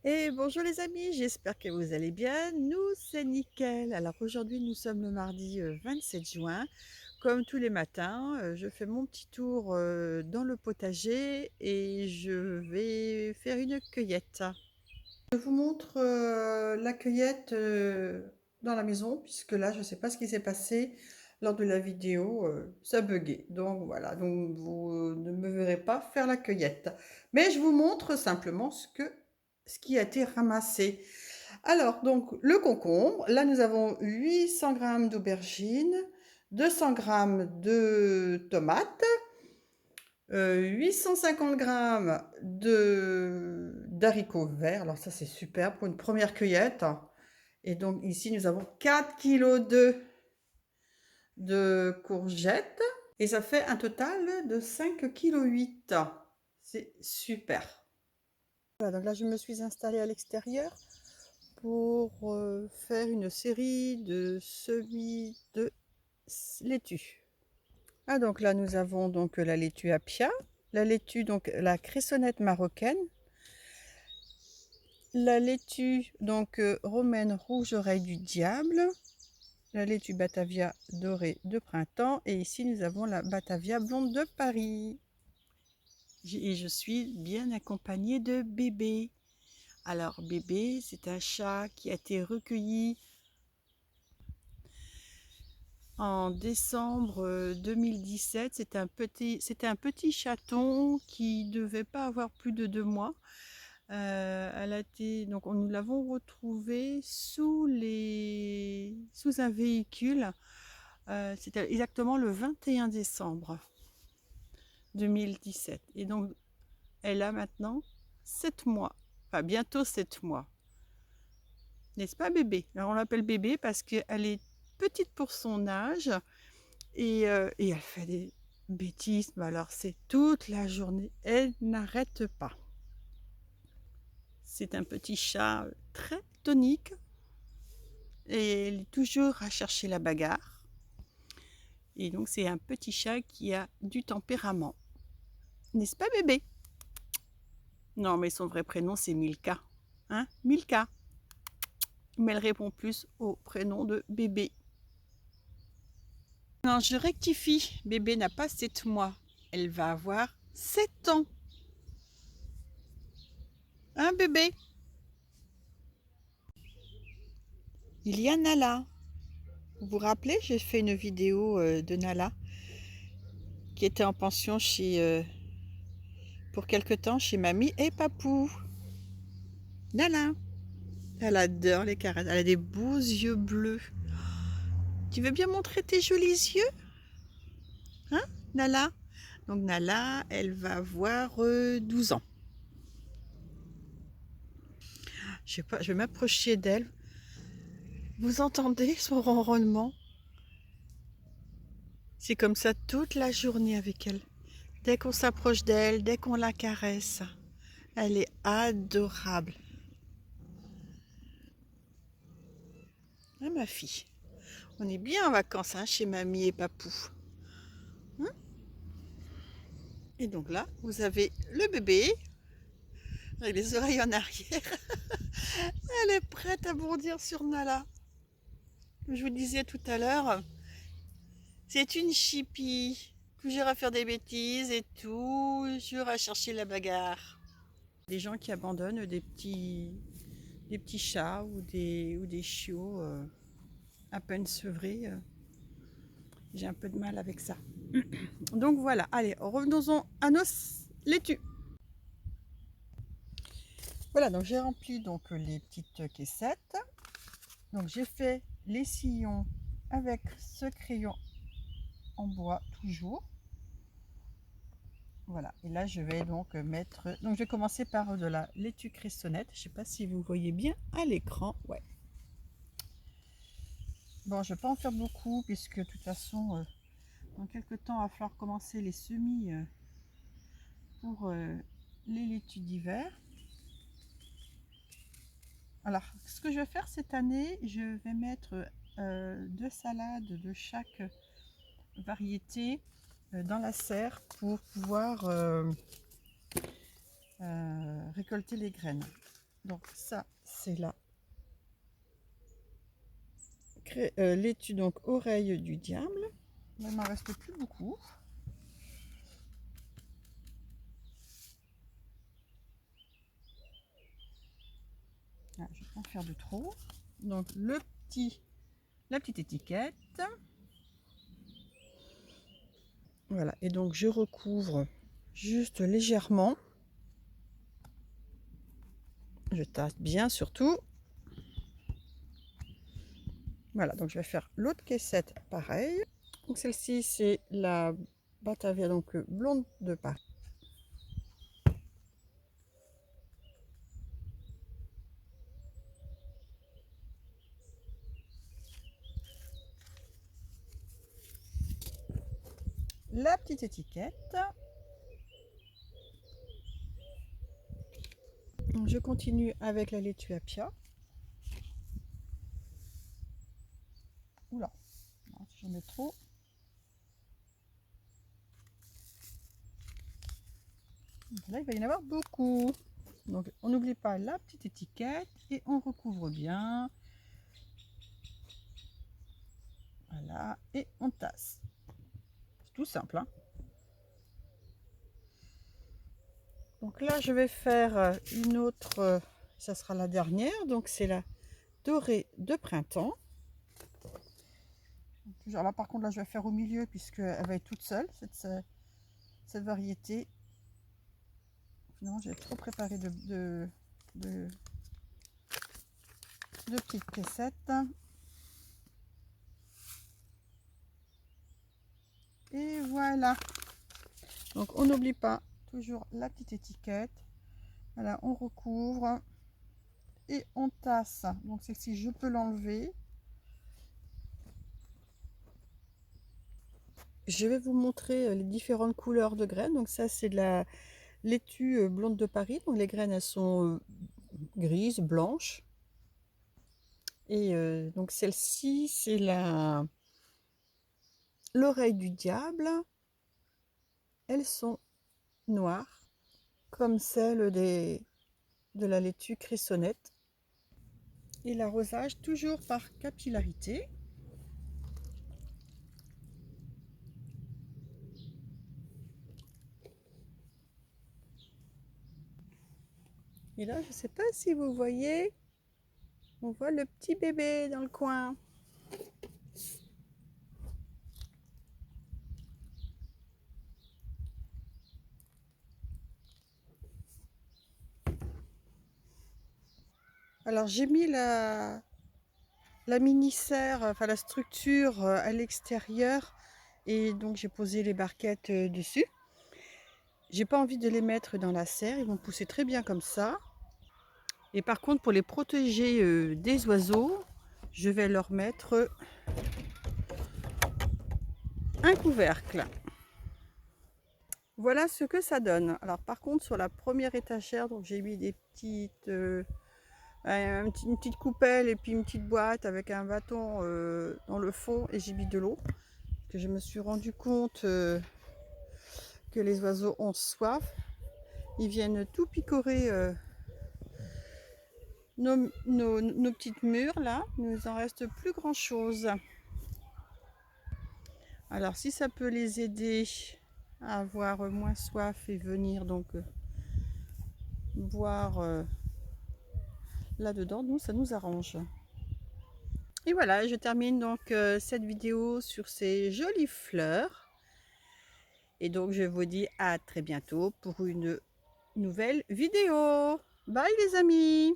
Et bonjour les amis, j'espère que vous allez bien. Nous, c'est nickel. Alors aujourd'hui, nous sommes le mardi 27 juin. Comme tous les matins, je fais mon petit tour dans le potager et je vais faire une cueillette. Je vous montre la cueillette dans la maison, puisque là, je ne sais pas ce qui s'est passé lors de la vidéo, ça buguait. Donc voilà, donc vous ne me verrez pas faire la cueillette. Mais je vous montre simplement ce qui a été ramassé. Alors, donc, le concombre, là, nous avons 800 grammes d'aubergines, 200 grammes de tomates, 850 grammes d'haricots verts. Alors ça, c'est super pour une première cueillette. Et donc ici, nous avons 4 kilos de courgettes. Et ça fait un total de 5,8 kg. C'est super. Voilà, donc là, je me suis installée à l'extérieur pour faire une série de semis de laitue. Ah, donc là, nous avons donc la laitue Apia, la laitue, donc la cressonnette marocaine, la laitue donc romaine rouge oreille du diable, la laitue Batavia dorée de printemps, et ici nous avons la Batavia blonde de Paris. Et je suis bien accompagnée de Bébé. Alors Bébé, c'est un chat qui a été recueilli en décembre 2017. C'était un petit chaton qui ne devait pas avoir plus de 2 mois. Donc nous l'avons retrouvé sous un véhicule. C'était exactement le 21 décembre 2017. Et donc elle a maintenant 7 mois. Enfin bientôt 7 mois. N'est-ce pas Bébé? Alors on l'appelle Bébé parce qu'elle est petite pour son âge. Et elle fait des bêtises, mais alors c'est toute la journée, elle n'arrête pas. C'est un petit chat très tonique et elle est toujours à chercher la bagarre. Et donc c'est un petit chat qui a du tempérament. N'est-ce pas Bébé? Non, mais son vrai prénom c'est Milka. Hein, Milka. Mais elle répond plus au prénom de Bébé. Non, je rectifie. Bébé n'a pas 7 mois. Elle va avoir 7 ans. Hein Bébé? Il y a Nala. Vous vous rappelez, j'ai fait une vidéo de Nala qui était en pension pour quelque temps chez Mamie et Papou. Nala, elle adore les caresses. Elle a des beaux yeux bleus. Tu veux bien montrer tes jolis yeux? Hein, Nala? Donc Nala, elle va avoir 12 ans. Je sais pas, je vais m'approcher d'elle. Vous entendez son ronronnement? C'est comme ça toute la journée avec elle. Dès qu'on s'approche d'elle, dès qu'on la caresse, elle est adorable. Ah, ma fille, on est bien en vacances hein, chez Mamie et Papou. Hein? Et donc là, vous avez le bébé avec les oreilles en arrière. Elle est prête à bondir sur Nala. Comme je vous le disais tout à l'heure, c'est une chipie. Toujours à faire des bêtises et toujours à chercher la bagarre. Des gens qui abandonnent des petits chats ou des chiots à peine sevrés. J'ai un peu de mal avec ça. Donc voilà, allez, revenons-en à nos laitues. Voilà, donc j'ai rempli donc les petites caissettes. Donc j'ai fait les sillons avec ce crayon en bois toujours. Voilà, et là je vais donc mettre. Donc je vais commencer par de la laitue cressonnette. Je ne sais pas si vous voyez bien à l'écran. Ouais. Bon, je ne vais pas en faire beaucoup puisque de toute façon, dans quelques temps, il va falloir commencer les semis pour les laitues d'hiver. Alors, ce que je vais faire cette année, je vais mettre 2 salades de chaque variété dans la serre pour pouvoir récolter les graines. Donc ça, c'est la laitue, donc oreille du diable. Il m'en reste plus beaucoup. Ah, je vais pas en faire de trop. Donc la petite étiquette. Voilà, et donc je recouvre juste légèrement. Je tâte bien surtout. Voilà, donc je vais faire l'autre caissette pareil. Donc celle-ci, c'est la Batavia, donc blonde de Paris. La petite étiquette. Donc je continue avec la laitue Appia. Oula, si j'en mets trop. Donc là, il va y en avoir beaucoup. Donc on n'oublie pas la petite étiquette et on recouvre bien. Voilà, et on tasse. C'est tout simple, hein. Donc là, je vais faire une autre, ça sera la dernière. Donc c'est la dorée de printemps. Toujours là, par contre, là, je vais faire au milieu puisqu'elle va être toute seule, cette variété. Finalement, j'ai trop préparé de petites caissettes. Et voilà. Donc, on n'oublie pas toujours la petite étiquette. Voilà, on recouvre et on tasse. Donc, celle-ci, je peux l'enlever. Je vais vous montrer les différentes couleurs de graines. Donc, ça, c'est de la laitue blonde de Paris. Donc, les graines, elles sont grises, blanches. Et donc, celle-ci, c'est l'oreille du diable. Elles sont noires, comme celle de la laitue cressonnette. Et l'arrosage toujours par capillarité. Et là, je ne sais pas si vous voyez, on voit le petit bébé dans le coin. Alors j'ai mis la mini-serre, enfin la structure à l'extérieur, et donc j'ai posé les barquettes dessus. J'ai pas envie de les mettre dans la serre, ils vont pousser très bien comme ça. Et par contre, pour les protéger des oiseaux, je vais leur mettre un couvercle. Voilà ce que ça donne. Alors par contre, sur la première étagère, donc j'ai mis des petites, une petite coupelle et puis une petite boîte avec un bâton dans le fond, et j'ai mis de l'eau. Que je me suis rendu compte que les oiseaux ont soif. Ils viennent tout picorer nos petites mûres là. Il ne nous en reste plus grand chose. Alors si ça peut les aider à avoir moins soif et venir donc boire là-dedans, nous ça nous arrange. Et voilà, je termine donc cette vidéo sur ces jolies fleurs. Et donc je vous dis à très bientôt pour une nouvelle vidéo. Bye les amis!